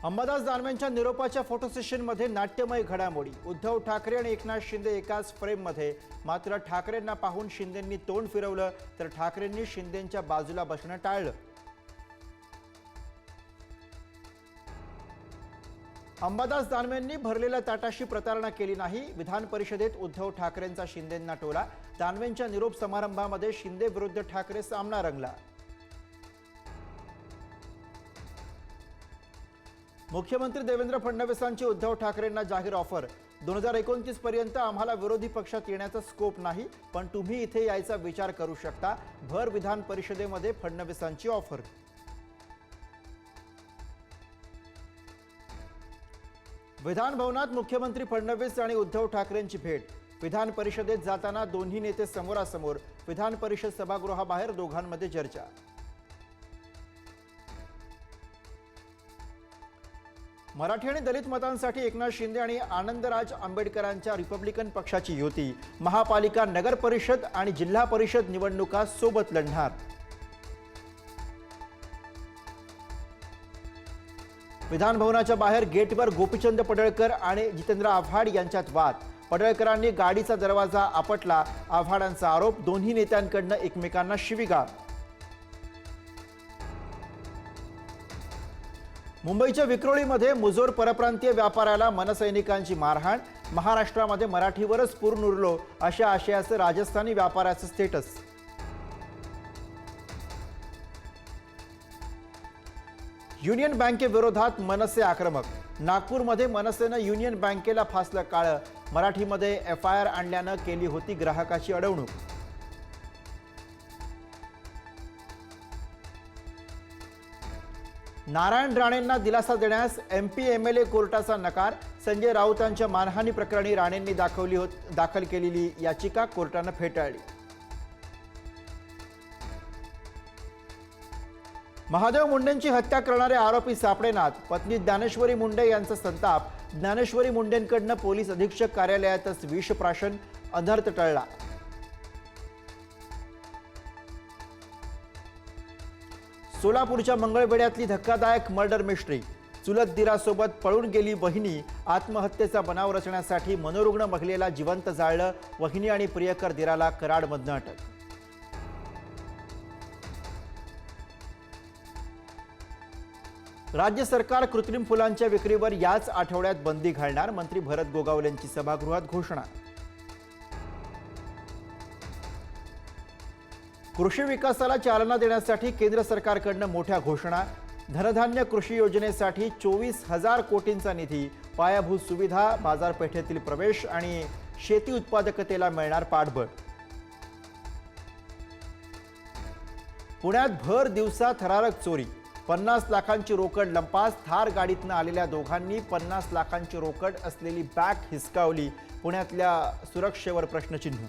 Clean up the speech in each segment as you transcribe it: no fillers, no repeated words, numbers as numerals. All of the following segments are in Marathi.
अंबादास दानवेंच्या निरोपाच्या फोटो सेशनमध्ये नाट्यमय घडामोडी। उद्धव ठाकरे आणि एकनाथ शिंदे एकाच फ्रेममध्ये। मात्र ठाकरेंना पाहून शिंदेंनी तोंड फिरवलं तर ठाकरेंनी शिंदेंच्या बाजूला बसणं टाळलं। अंबादास दानवेंनी भरलेल्या ताटाशी प्रतारणा केली नाही। विधान परिषदेत उद्धव ठाकरेंचा शिंदेंना टोला। दानवेंच्या निरोप समारंभामध्ये शिंदे विरुद्ध ठाकरे सामना रंगला। मुख्यमंत्री देवेंद्र फडणवीसांची उद्धव ठाकरेंना जाहीर ऑफर। 2029 पर्यंत आम्हाला विरोधी पक्षात येण्याचा स्कोप नाही, पण तुम्ही इथे यायचा विचार करू शकता। भर विधान परिषदेमध्ये फडणवीसांची ऑफर। विधान भवनात मुख्यमंत्री फडणवीस आणि उद्धव ठाकरेंची भेट। विधान परिषदेत जाताना दोन्ही नेते समोरासमोर। विधान परिषद सभागृहाबाहेर दोघांमध्ये चर्चा। मराठी आणि दलित मतांसाठी एकनाथ शिंदे आणि आनंदराज आंबेडकरांच्या रिपब्लिकन पक्षाची युती। महापालिका, नगर परिषद आणि जिल्हा परिषद निवडणुका सोबत लढणार। विधान भवनाच्या बाहेर गेटवर गोपीचंद पडळकर आणि जितेंद्र आव्हाड यांच्यात वाद। पडळकरांनी गाडीचा दरवाजा आपटला। आव्हाडांचा आरोप, दोन्ही नेत्यांकडून एकमेकांना शिवीगाळ। मुंबईच्या विक्रोळीमध्ये मुजोर परप्रांतीय व्यापाऱ्याला मनसैनिकांची मारहाण। महाराष्ट्रामध्ये मराठीवरच पूर्ण उरलो अशा आशयाचं राजस्थानी व्यापाऱ्याचं स्टेटस। युनियन बँकेविरोधात मनसे आक्रमक। नागपूरमध्ये मनसेनं युनियन बँकेला फासलं काळं। मराठीमध्ये एफआयआर आणल्यानं केली होती ग्राहकाची अडवणूक। नारायण राणेंना दिलासा देण्यास MP-MLA कोर्टाचा नकार। संजय राऊतांच्या मानहानी प्रकरणी राणेंनी दाखल केलेली याचिका कोर्टानं फेटाळली। महादेव मुंडेंची हत्या करणारे आरोपी सापडेनात। पत्नी ज्ञानेश्वरी मुंडे यांचा संताप। ज्ञानेश्वरी मुंडेंकडून पोलीस अधीक्षक कार्यालयातच विषप्राशन, अनर्थ टळला। सोलापूरच्या मंगळवेढ्यातली धक्कादायक मर्डर मिस्ट्री। चुलत दिरासोबत पळून गेली वहिनी। आत्महत्येचा बनाव रचण्यासाठी मनोरुग्ण महिलेला जिवंत जाळलं। वहिनी आणि प्रियकर दिराला कराडमधनं अटक। राज्य सरकार कृत्रिम फुलांच्या विक्रीवर याच आठवड्यात बंदी घालणार। मंत्री भरत गोगावलेंची सभागृहात घोषणा। कृषी विकासाला चालना देण्यासाठी केंद्र सरकारकडून मोठ्या घोषणा। धनधान्य कृषी योजनेसाठी 24,000 कोटींचा निधी। पायाभूत सुविधा, बाजारपेठेतील प्रवेश आणि शेती उत्पादकतेला मिळणार पाठबळ। पुण्यात भर दिवसा थरारक चोरी। 50 लाखांची रोकड लंपास। थार गाडीतनं आलेल्या दोघांनी 50 लाखांची रोकड असलेली बॅग हिसकावली। पुण्यातल्या सुरक्षेवर प्रश्नचिन्ह।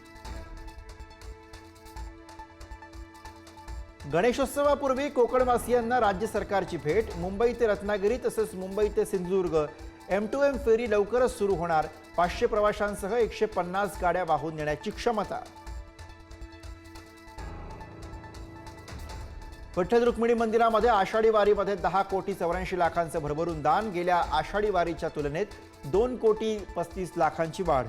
गणेशोत्सवापूर्वी कोकणवासियांना राज्य सरकारची भेट। मुंबई ते रत्नागिरी तसंच मुंबई ते सिंधुदुर्ग M2M फेरी लवकरच सुरू होणार। 500 प्रवाशांसह 150 गाड्या वाहून नेण्याची क्षमता। विठ्ठल रुक्मिणी मंदिरामध्ये आषाढी वारीमध्ये 10 कोटी 84 लाखांचं भरभरून दान। गेल्या आषाढी वारीच्या तुलनेत 2 कोटी 35 लाखांची वाढ।